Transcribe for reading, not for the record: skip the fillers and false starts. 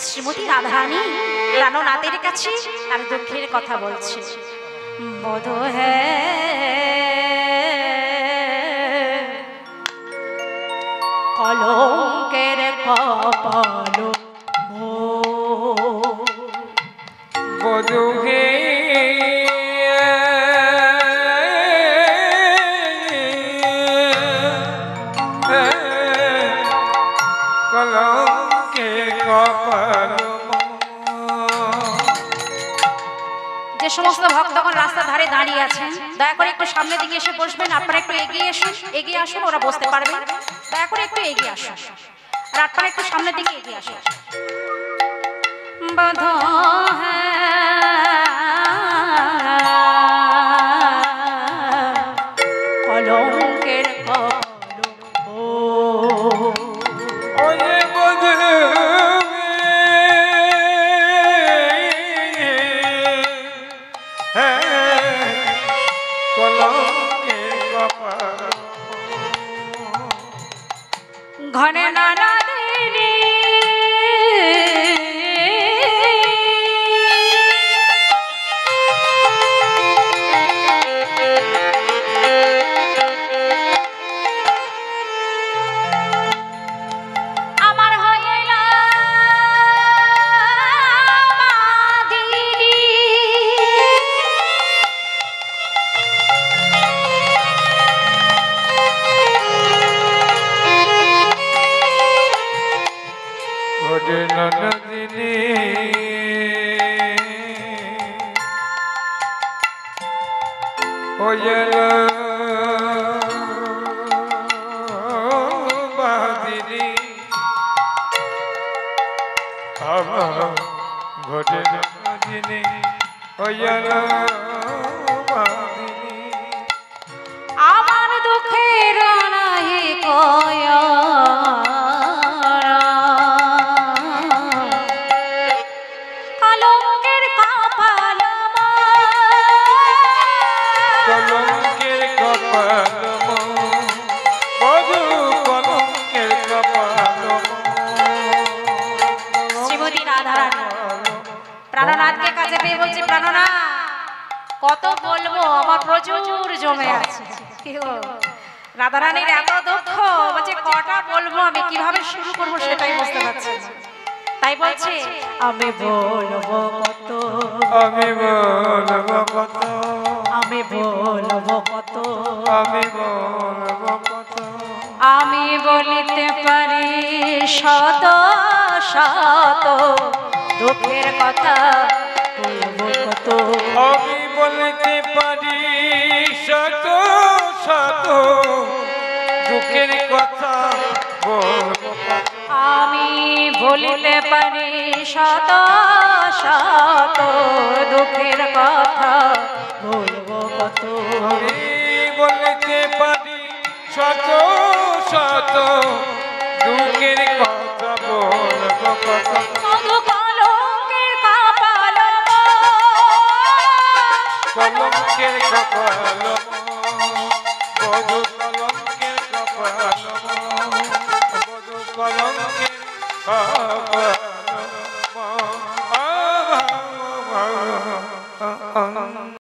শ্রীমতী রাধারানী প্রাণনাথের কাছে তার দুঃখের কথা বলছে। বোধ কলঙ্কের কপাল বোধ হে যে সমস্ত ভক্তগণ রাস্তার ধারে দাঁড়িয়ে আছেন দয়া করে একটু সামনের দিকে এসে বসবেন। আপনারা একটু এগিয়ে আসুন, ওরা বসতে পারবে। দয়া করে একটু এগিয়ে আসুন, আর আপনারা একটু সামনের দিকে এগিয়ে আসুন। কলঙ্কের ঘনে নানা দিনী আমার হইল দিনী ননদিনী হইল বাদিনী ঘটে ননদিনী হইল বাদিনী আমার দুঃখের নাহি কয়া কলঙ্কের কপাল কলঙ্কের কপাল মধু কলঙ্কের কপাল শ্রীমতী রাধারানী প্রাণনাথকে কাছে পেয়ে বলছে, প্রাণনাথ কত বলবো, আমার প্রচুর জমে আছে। রাধারানীর এত দুঃখ, বলছে কটা বলবো, আমি কিভাবে শুরু করবো সেটাই বুঝতে পারছি না। তাই বলছে, আমি বলবো কত, আমি বলবো কত, আমি বলবো কত, আমি বলবো কত, আমি বলিতে পারি শত শত দুঃখের কথা, বলবো কত, আমি বলতে পারি শত শত দুঃখের কথা, বলবো কত, আমি বলিতে পারি শত শত দুঃখের কথা, বলবো কত, আমি বলতে পারি শত শত দুঃখের কথা, বলবো কত, মধু কলঙ্কের কপাল, কলঙ্কের কপাল